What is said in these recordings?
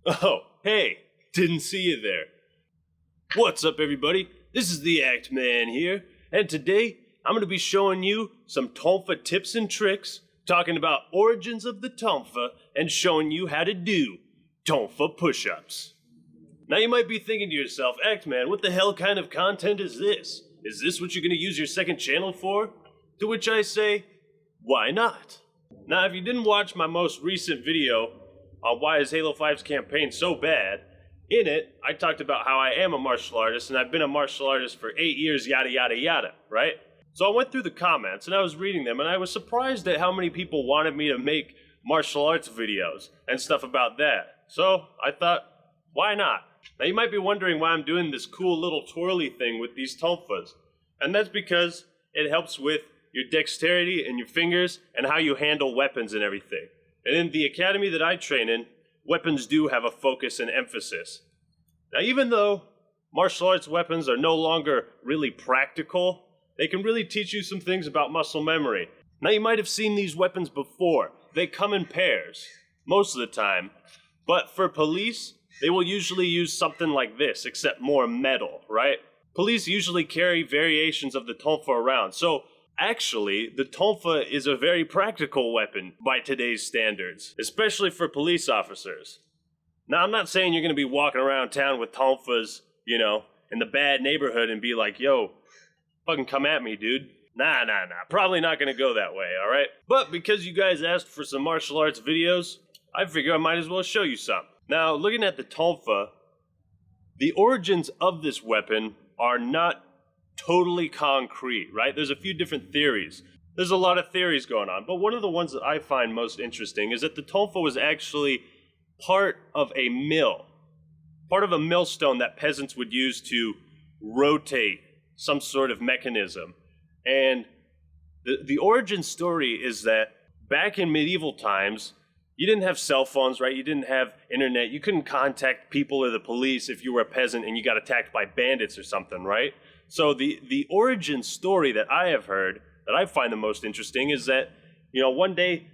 Oh, hey, didn't see you there. What's up, everybody? This is the Act Man here, and today I'm going to be showing you some Tonfa tips and tricks, talking about origins of the Tonfa, and showing you how to do Tonfa push-ups. Now you might be thinking to yourself, Act Man, what the hell kind of content is this? Is this what you're going to use your second channel for? To which I say, why not? Now, if you didn't watch my most recent video on why is Halo 5's campaign so bad, in it, I talked about how I am a martial artist and I've been a martial artist for 8 years, yada yada yada, right? So I went through the comments and I was reading them and I was surprised at how many people wanted me to make martial arts videos and stuff about that. So I thought, why not? Now you might be wondering why I'm doing this cool little twirly thing with these tonfas. And that's because it helps with your dexterity and your fingers and how you handle weapons and everything. And in the academy that I train in, weapons do have a focus and emphasis. Now, even though martial arts weapons are no longer really practical, they can really teach you some things about muscle memory. Now, you might have seen these weapons before. They come in pairs, most of the time. But for police, they will usually use something like this, except more metal, right? Police usually carry variations of the tonfa around, so actually, the tonfa is a very practical weapon by today's standards, especially for police officers. Now, I'm not saying you're going to be walking around town with tonfas, in the bad neighborhood and be like, yo, fucking come at me, dude. Nah. Probably not going to go that way, alright? But because you guys asked for some martial arts videos, I figure I might as well show you some. Now, looking at the tonfa, the origins of this weapon are not totally concrete, right? There's a few different theories. There's a lot of theories going on, but one of the ones that I find most interesting is that the tonfa was actually part of a millstone that peasants would use to rotate some sort of mechanism. And the origin story is that back in medieval times, you didn't have cell phones, right? You didn't have internet. You couldn't contact people or the police if you were a peasant and you got attacked by bandits or something, right? So the origin story that I have heard, that I find the most interesting, is that, one day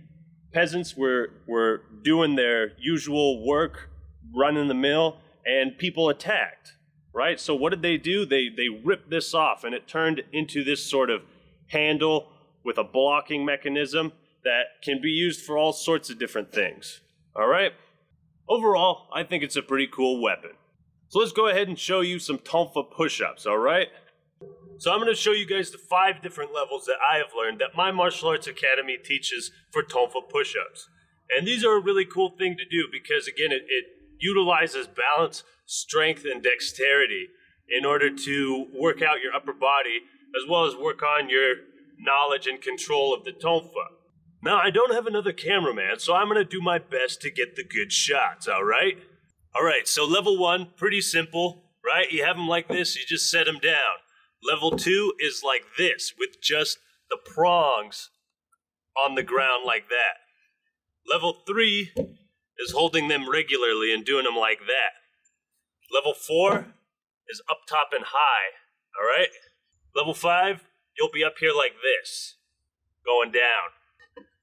peasants were doing their usual work, running the mill, and people attacked, right? So what did they do? They ripped this off, and it turned into this sort of handle with a blocking mechanism that can be used for all sorts of different things, all right? Overall, I think it's a pretty cool weapon. So let's go ahead and show you some tonfa push-ups, all right? So I'm going to show you guys the 5 different levels that I have learned that my martial arts academy teaches for tonfa push-ups. And these are a really cool thing to do because, again, it utilizes balance, strength, and dexterity in order to work out your upper body as well as work on your knowledge and control of the tonfa. Now, I don't have another cameraman, so I'm going to do my best to get the good shots, all right? All right, so level 1, pretty simple, right? You have them like this, you just set them down. Level 2 is like this, with just the prongs on the ground like that. Level 3 is holding them regularly and doing them like that. Level 4 is up top and high, all right? Level 5, you'll be up here like this, going down.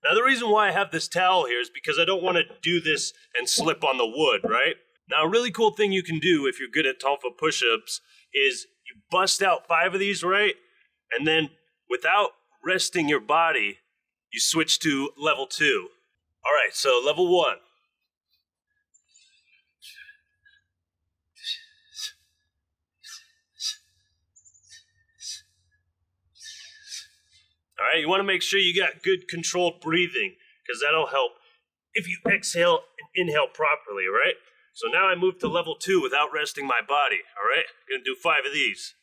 Now, the reason why I have this towel here is because I don't want to do this and slip on the wood, right? Now, a really cool thing you can do if you're good at tonfa push-ups is you bust out 5 of these, right? And then without resting your body, you switch to level 2. All right, so level 1. All right, you want to make sure you got good controlled breathing because that'll help if you exhale and inhale properly, right? So now I move to level 2 without resting my body, all right? I'm going to do 5 of these.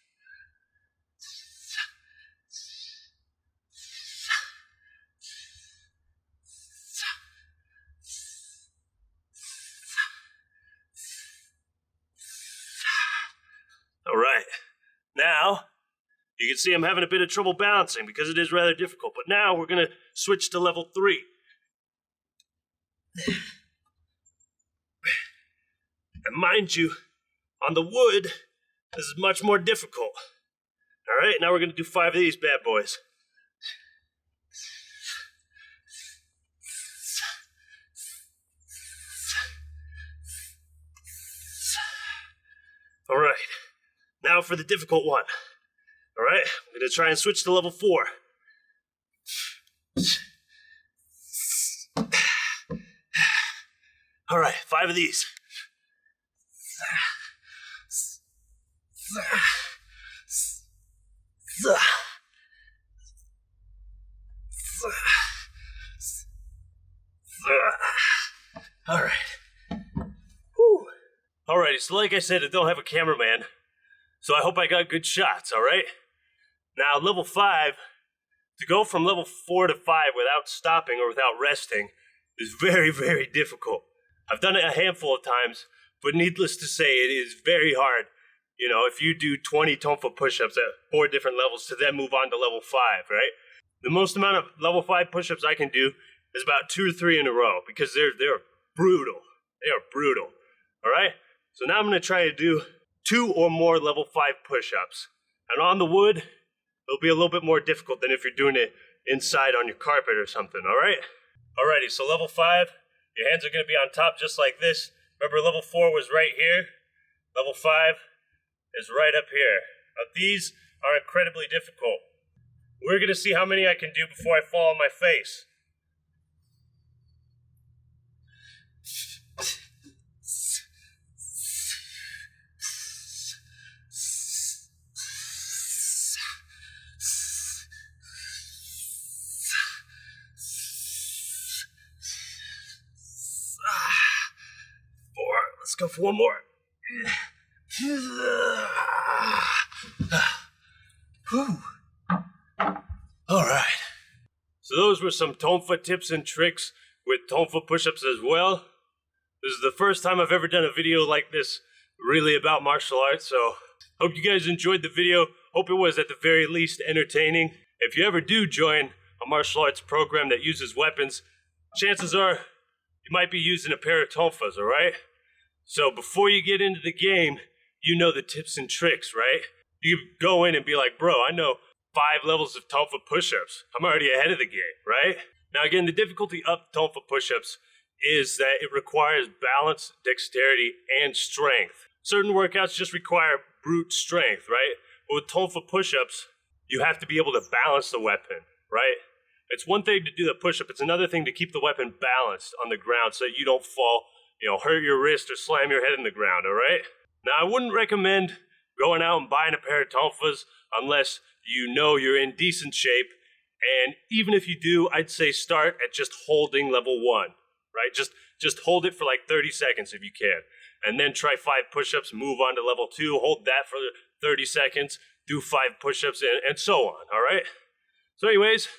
All right, now you can see I'm having a bit of trouble balancing because it is rather difficult, but now we're going to switch to level 3. And mind you, on the wood, this is much more difficult. All right, now we're going to do 5 of these bad boys. now for the difficult one. All right, I'm gonna try and switch to level 4. All right, 5 of these. All right. Whew. Alrighty, so like I said, I don't have a cameraman, so I hope I got good shots, alright? Now, level 5, to go from level 4 to 5 without stopping or without resting is very, very difficult. I've done it a handful of times, but needless to say, it is very hard. You know, if you do 20 Tonfa push-ups at 4 different levels to then move on to level 5, right? The most amount of level 5 push-ups I can do is about 2 or 3 in a row because they're brutal. They are brutal, all right? So now I'm going to try to do 2 or more level 5 push-ups. And on the wood, it'll be a little bit more difficult than if you're doing it inside on your carpet or something, all right? Alrighty, so level 5, your hands are going to be on top just like this. Remember, level 4 was right here. Level 5 is right up here. Now, these are incredibly difficult. We're going to see how many I can do before I fall on my face. Let's go for one more. All right. So those were some Tonfa tips and tricks with Tonfa push-ups as well. This is the first time I've ever done a video like this really about martial arts, so hope you guys enjoyed the video. Hope it was at the very least entertaining. If you ever do join a martial arts program that uses weapons, chances are you might be using a pair of Tonfas, all right? So before you get into the game, you know the tips and tricks, right? You go in and be like, bro, I know 5 levels of Tonfa push-ups. I'm already ahead of the game, right? Now again, the difficulty of Tonfa push-ups is that it requires balance, dexterity, and strength. Certain workouts just require brute strength, right? But with Tonfa push-ups, you have to be able to balance the weapon, right? It's one thing to do the push-up, it's another thing to keep the weapon balanced on the ground so you don't fall, hurt your wrist or slam your head in the ground, all right? Now, I wouldn't recommend going out and buying a pair of Tonfas unless you know you're in decent shape. And even if you do, I'd say start at just holding level 1, right? Just hold it for like 30 seconds if you can. And then try 5 push-ups, move on to level 2, hold that for 30 seconds, do 5 push-ups, and so on, all right? So anyways,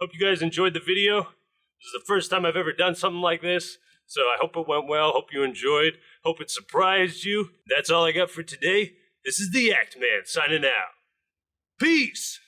hope you guys enjoyed the video. This is the first time I've ever done something like this. So I hope it went well, hope you enjoyed, hope it surprised you. That's all I got for today. This is the Act Man signing out. Peace!